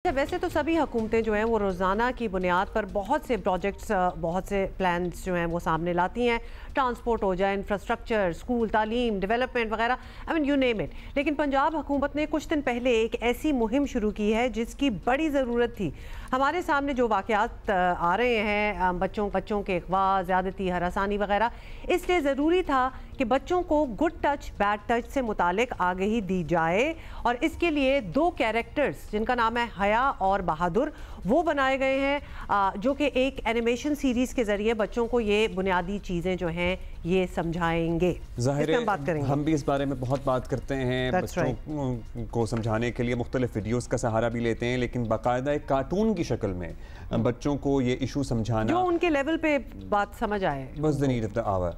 ویسے تو سبھی حکومتیں جو ہیں وہ روزانہ کی بنیاد پر بہت سے پروجیکٹس بہت سے پلانز جو ہیں وہ سامنے لاتی ہیں. ٹرانسپورٹ ہو جائے, انفراسٹرکچر, اسکول, تعلیم, ڈیولپمنٹ وغیرہ, یو نیم اٹ. لیکن پنجاب حکومت نے کچھ دن پہلے ایک ایسی مہم شروع کی ہے جس کی بڑی ضرورت تھی. ہمارے سامنے جو واقعات آ رہے ہیں, بچوں کے اغوا, زیادتی, ہراسانی وغیرہ, اس لیے ضروری تھا کہ بچوں کو گڈ ٹچ بیڈ ٹچ سے متعلق آگہی دی جائے. اور اس کے لیے 2 کیریکٹرز جن کا نام ہے حیا اور بہادر وہ بنائے گئے ہیں, جو کہ ایک اینیمیشن سیریز کے ذریعے بچوں کو یہ بنیادی چیزیں جو ہیں یہ سمجھائیں گے. ظاہر ہے ہم بھی اس بارے میں بہت بات کرتے ہیں, بچوں کو سمجھانے کے لیے مختلف ویڈیوز کا سہارا بھی لیتے ہیں, لیکن باقاعدہ ایک کارٹون کی شکل میں بچوں کو یہ ایشو سمجھانا جو ان کے لیول پہ بات سمجھ آئے. بس the need of the hour.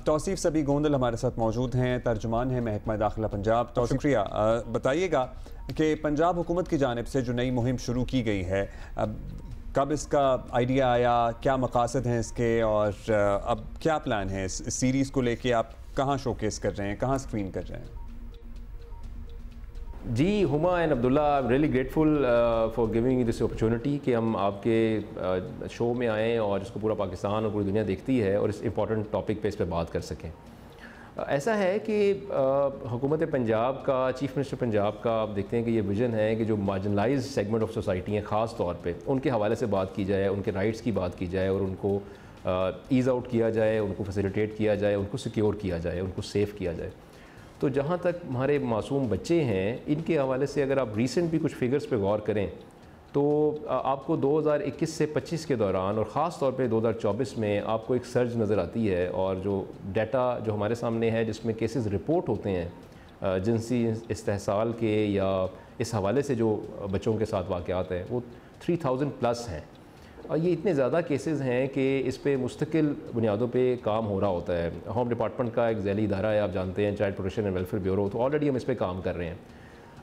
توصیف سبی گوندل ہمارے ساتھ موجود ہیں, ترجمان ہیں محکمہ داخلہ پنجاب. تو شکریہ. بتائیے گا کہ پنجاب حکومت کی جانب سے جو نئی مہم شروع کی گئی ہے, کب اس کا آئیڈیا آیا, کیا مقاصد ہیں اس کے, اور اب کیا پلان ہے اس سیریز کو لے کے, آپ کہاں شوکیس کر رہے ہیں, کہاں سکرین کر رہے ہیں؟ جی ہما and Abdullah, I am really grateful for giving this opportunity کہ ہم آپ کے شو میں آئیں اور اس کو پورا پاکستان اور پوری دنیا دیکھتی ہے اور اس امپورٹنٹ ٹاپک پہ اس پہ بات کر سکیں. ایسا ہے کہ حکومت پنجاب کا, چیف منسٹر پنجاب کا, آپ دیکھتے ہیں کہ یہ ویژن ہے کہ جو مارجنلائز سیگمنٹ آف سوسائٹی ہیں خاص طور پہ ان کے حوالے سے بات کی جائے, ان کے رائٹس کی بات کی جائے اور ان کو ایز آؤٹ کیا جائے, ان کو فیسیلیٹیٹ کیا جائے, ان کو سیکیور کیا جائے, ان کو سیف کیا جائے. تو جہاں تک ہمارے معصوم بچے ہیں ان کے حوالے سے اگر آپ ریسنٹ بھی کچھ فگرز پہ غور کریں تو آپ کو 2021 سے 25 کے دوران اور خاص طور پہ 2024 میں آپ کو ایک سرج نظر آتی ہے. اور جو ڈیٹا جو ہمارے سامنے ہے جس میں کیسز رپورٹ ہوتے ہیں جنسی استحصال کے یا اس حوالے سے جو بچوں کے ساتھ واقعات ہیں وہ 3000+ ہیں. اور یہ اتنے زیادہ کیسز ہیں کہ اس پہ مستقل بنیادوں پہ کام ہو رہا ہوتا ہے. ہوم ڈپارٹمنٹ کا ایک ذیلی ادارہ ہے, آپ جانتے ہیں, child protection and welfare bureau, تو آلریڈی ہم اس پہ کام کر رہے ہیں.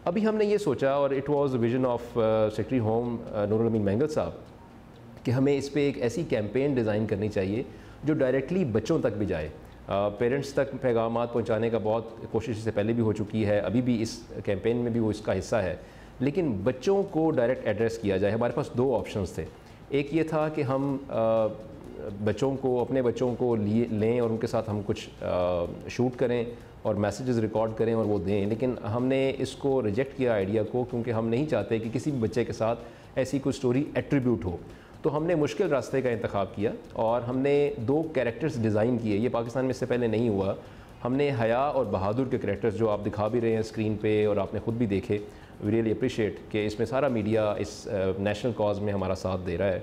ابھی ہم نے یہ سوچا, اور it was vision of secretary home Noor Ul Amin Mengal صاحب, کہ ہمیں اس پہ ایک ایسی کیمپین ڈیزائن کرنی چاہیے جو ڈائریکٹلی بچوں تک بھی جائے. پیرنٹس تک پیغامات پہنچانے کا بہت کوشش اس سے پہلے بھی ہو چکی ہے, ابھی بھی اس کیمپین میں بھی وہ اس کا حصہ ہے, لیکن بچوں کو ڈائریکٹ ایڈریس کیا جائے. ہمارے پاس 2 آپشنز تھے. ایک یہ تھا کہ ہم اپنے بچوں کو لیں اور ان کے ساتھ ہم کچھ شوٹ کریں اور میسیجز ریکارڈ کریں اور وہ دیں, لیکن ہم نے اس کو ریجیکٹ کیا آئیڈیا کو, کیونکہ ہم نہیں چاہتے کہ کسی بھی بچے کے ساتھ ایسی کوئی سٹوری ایٹریبیوٹ ہو. تو ہم نے مشکل راستے کا انتخاب کیا اور ہم نے 2 کیریکٹرز ڈیزائن کیے. یہ پاکستان میں اس سے پہلے نہیں ہوا. ہم نے حیا اور بہادر کے کریکٹرز جو آپ دکھا بھی رہے ہیں اسکرین پہ اور آپ نے خود بھی دیکھے, وی ریئلی اپریشیٹ کہ اس میں سارا میڈیا اس نیشنل کاز میں ہمارا ساتھ دے رہا ہے.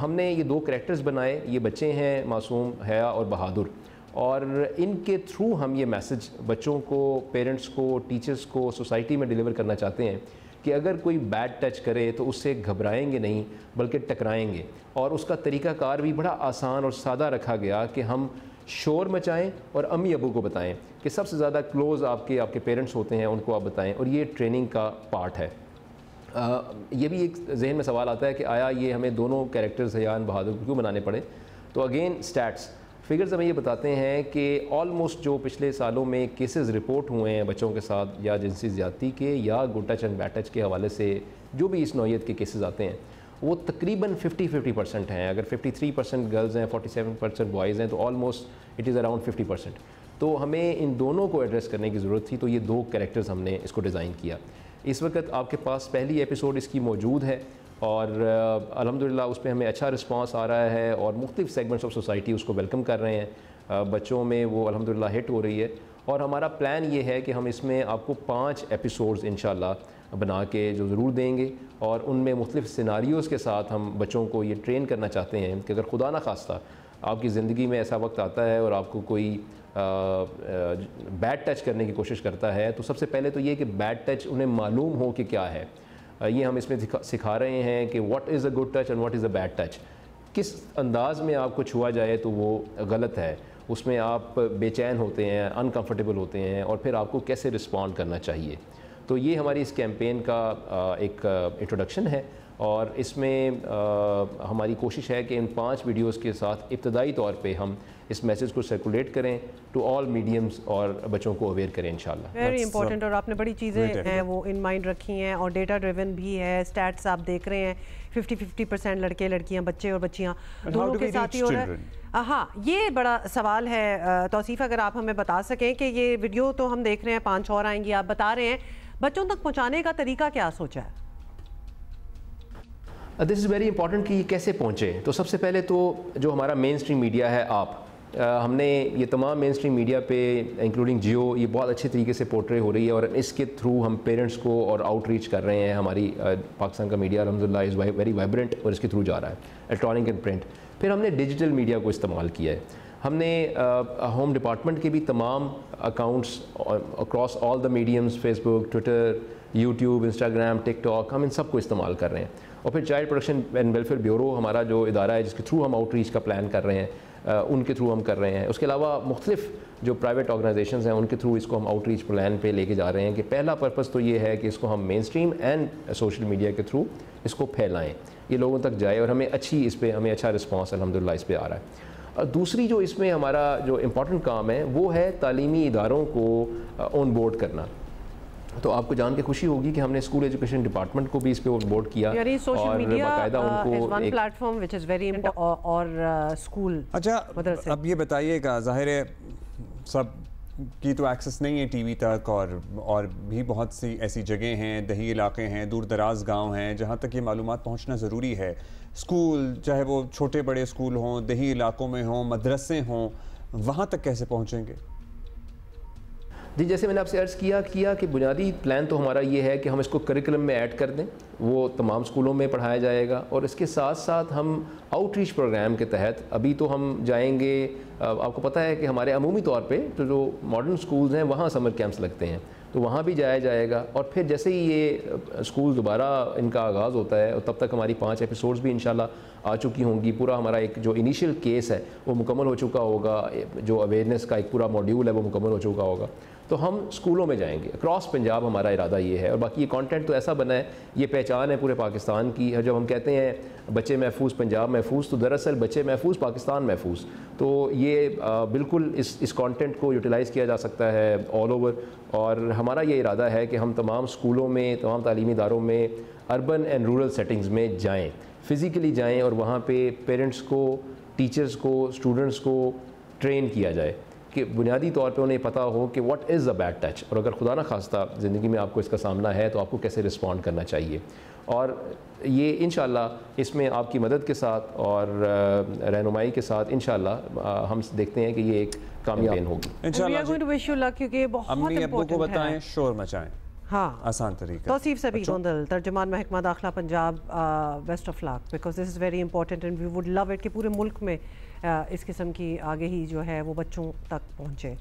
ہم نے یہ 2 کریکٹرز بنائے. یہ بچے ہیں معصوم, حیا اور بہادر, اور ان کے تھرو ہم یہ میسج بچوں کو, پیرنٹس کو, ٹیچرز کو, سوسائٹی میں ڈیلیور کرنا چاہتے ہیں کہ اگر کوئی بیڈ ٹچ کرے تو اس سے گھبرائیں گے نہیں بلکہ ٹکرائیں گے. اور اس کا طریقہ کار بھی بڑا آسان اور سادہ رکھا گیا کہ ہم شور مچائیں اور امی ابو کو بتائیں کہ سب سے زیادہ کلوز آپ کے پیرنٹس ہوتے ہیں, ان کو آپ بتائیں, اور یہ ٹریننگ کا پارٹ ہے. یہ بھی ایک ذہن میں سوال آتا ہے کہ آیا یہ ہمیں دونوں کیریکٹرز حیان بہادر کیوں بنانے پڑے. تو اگین سٹیٹس فگرز ہمیں یہ بتاتے ہیں کہ آلموسٹ جو پچھلے سالوں میں کیسز رپورٹ ہوئے ہیں بچوں کے ساتھ یا جنسی زیادتی کے یا good touch and bad touch کے حوالے سے, جو بھی اس نوعیت کے کیسز آتے ہیں وہ تقریباً 50% ہیں. اگر 53% گرلز ہیں, 47% بوائز ہیں, تو آلموسٹ اٹ از اراؤنڈ 50%. تو ہمیں ان دونوں کو ایڈریس کرنے کی ضرورت تھی. تو یہ 2 کیریکٹرز ہم نے اس کو ڈیزائن کیا. اس وقت آپ کے پاس پہلی ایپیسوڈ اس کی موجود ہے اور الحمدللہ اس پہ ہمیں اچھا رسپانس آ رہا ہے اور مختلف سیگمنٹس آف سوسائٹی اس کو ویلکم کر رہے ہیں. بچوں میں وہ الحمدللہ ہٹ ہو رہی ہے. اور ہمارا پلان یہ ہے کہ ہم اس میں آپ کو 5 ایپیسوڈز انشاءاللہ بنا کے جو ضرور دیں گے, اور ان میں مختلف سیناریوز کے ساتھ ہم بچوں کو یہ ٹرین کرنا چاہتے ہیں کہ اگر خدا نہ خواستہ آپ کی زندگی میں ایسا وقت آتا ہے اور آپ کو کوئی بیڈ ٹچ کرنے کی کوشش کرتا ہے, تو سب سے پہلے تو یہ کہ بیڈ ٹچ انہیں معلوم ہو کہ کیا ہے. یہ ہم اس میں سکھا رہے ہیں کہ what is a good touch and what is a bad touch. کس انداز میں آپ کو چھوا جائے تو وہ غلط ہے, اس میں آپ بے چین ہوتے ہیں, انکمفرٹیبل ہوتے ہیں, اور پھر آپ کو کیسے رسپونڈ کرنا چاہیے. تو یہ ہماری اس کیمپین کا ایک انٹروڈکشن ہے, اور اس میں ہماری کوشش ہے کہ ان 5 ویڈیوز کے ساتھ ابتدائی طور پہ ہم اس میسیج کو سرکولیٹ کریں ٹو آل میڈیمز اور بچوں کو اویئر کریں انشاءاللہ. Very important. اور آپ نے بڑی چیزیں ہیں وہ ان مائنڈ رکھی ہیں اور ڈیٹا ڈریون بھی ہے. اسٹیٹس آپ دیکھ رہے ہیں 50% لڑکے لڑکیاں بچے اور بچیاں دونوں کے ساتھ ہی ہو رہا ہے. ہاں یہ بڑا سوال ہے توصیف, اگر آپ ہمیں بتا سکیں کہ یہ ویڈیو تو ہم دیکھ رہے ہیں 5 اور آئیں گی, آپ بتا رہے ہیں بچوں تک پہنچانے کا طریقہ کیا سوچا ہے؟ دس از ویری امپورٹنٹ کہ یہ کیسے پہنچے. تو سب سے پہلے تو جو ہمارا مین اسٹریم میڈیا ہے ہم نے یہ تمام مین اسٹریم میڈیا پہ انکلوڈنگ جیو یہ بہت اچھے طریقے سے پورٹرے ہو رہی ہے اور اس کے تھرو ہم پیرنٹس کو اور آؤٹ ریچ کر رہے ہیں. ہماری پاکستان کا میڈیا الحمدللہ از ویری وائبرنٹ اور اس کے تھرو جا رہا ہے الیکٹرانک اینڈ پرنٹ. پھر ہم نے ڈیجیٹل میڈیا کو استعمال کیا ہے. ہم نے ہوم ڈپارٹمنٹ کے بھی تمام اکاؤنٹس اکراس آل دا میڈیمز, فیس بک, ٹویٹر, یوٹیوب, انسٹاگرام, ٹک ٹاک, ہم ان سب کو استعمال کر رہے ہیں. اور پھر child protection and welfare bureau ہمارا جو ادارہ ہے جس کے تھرو ہم آؤٹ ریچ کا پلان کر رہے ہیں, ان کے تھرو ہم کر رہے ہیں. اس کے علاوہ مختلف جو پرائیویٹ آرگنائزیشنز ہیں ان کے تھرو اس کو ہم آؤٹ ریچ پلان پہ لے کے جا رہے ہیں کہ پہلا پرپس تو یہ ہے کہ اس کو ہم مین اسٹریم اینڈ سوشل میڈیا کے تھرو اس کو پھیلائیں, یہ لوگوں تک جائے اور ہمیں اچھا رسپانس الحمدللہ اس پہ آ رہا ہے. دوسری جو اس میں ہمارا جو امپورٹنٹ کام ہے وہ ہے تعلیمی اداروں کو آن بورڈ کرنا. تو آپ کو جان کے خوشی ہوگی کہ ہم نے اسکول ایجوکیشن ڈپارٹمنٹ کو بھی اس پہ آن بورڈ کیا اور باقاعدہ ان کو ایک پلیٹ فارم وچ از ویری امپورٹنٹ اور اسکول. اچھا اب یہ بتائیے گا, ظاہر ہے سب کی تو ایکسس نہیں ہے ٹی وی تک, اور بھی بہت سی ایسی جگہیں ہیں, دیہی علاقے ہیں, دور دراز گاؤں ہیں جہاں تک یہ معلومات پہنچنا ضروری ہے. اسکول چاہے وہ چھوٹے بڑے اسکول ہوں, دیہی علاقوں میں ہوں, مدرسے ہوں, وہاں تک کیسے پہنچیں گے؟ جی جیسے میں نے آپ سے عرض کیا کہ بنیادی پلان تو ہمارا یہ ہے کہ ہم اس کو کریکولم میں ایڈ کر دیں, وہ تمام اسکولوں میں پڑھایا جائے گا. اور اس کے ساتھ ساتھ ہم آؤٹ ریچ پروگرام کے تحت ابھی تو ہم جائیں گے, آپ کو پتہ ہے کہ ہمارے عمومی طور پہ جو ماڈرن اسکولز ہیں وہاں سمر کیمپس لگتے ہیں, تو وہاں بھی جایا جائے گا. اور پھر جیسے ہی یہ اسکول دوبارہ ان کا آغاز ہوتا ہے اور تب تک ہماری 5 ایپیسوڈز بھی انشاءاللہ آ چکی ہوں گی, پورا ہمارا ایک جو انیشیل کیس ہے وہ مکمل ہو چکا ہوگا, جو اویئرنیس کا ایک پورا ماڈیول ہے وہ مکمل ہو چکا ہوگا. تو ہم اسکولوں میں جائیں گے اکراس پنجاب, ہمارا ارادہ یہ ہے. اور باقی یہ کانٹینٹ تو ایسا بنا ہے, یہ پہچان ہے پورے پاکستان کی. جب ہم کہتے ہیں بچے محفوظ پنجاب محفوظ, تو دراصل بچے محفوظ پاکستان محفوظ. تو یہ بالکل اس کانٹینٹ کو یوٹیلائز کیا جا سکتا ہے آل اوور. اور ہمارا یہ ارادہ ہے کہ ہم تمام اسکولوں میں, تمام تعلیمی اداروں میں, اربن اینڈ رورل سیٹنگز میں جائیں, فزیکلی جائیں, اور وہاں پہ پیرنٹس کو, ٹیچرز کو, اسٹوڈنٹس کو ٹرین کیا جائے کہ بنیادی طور پہ انہیں پتہ ہو کہ what is a bad touch, اور اگر خدا نہ خواستہ زندگی میں آپ کو اس کا سامنا ہے تو آپ کو کیسے رسپونڈ کرنا چاہیے. اور یہ انشاءاللہ اس میں آپ کی مدد کے ساتھ اور رہنمائی کے ساتھ انشاءاللہ ہم دیکھتے ہیں کہ یہ ایک کامیاب ہوگی انشاءاللہ. کیونکہ یہ بہت امی ابو کو بتائیں, شور مچائیں, ہاں آسان طریقہ. توصیف سبھی گوندل, ترجمان محکمہ داخلہ Punjab, best of luck, because this is very important and we would love it کہ پورے ملک میں اس قسم کی آگہی جو ہے وہ بچوں تک پہنچے.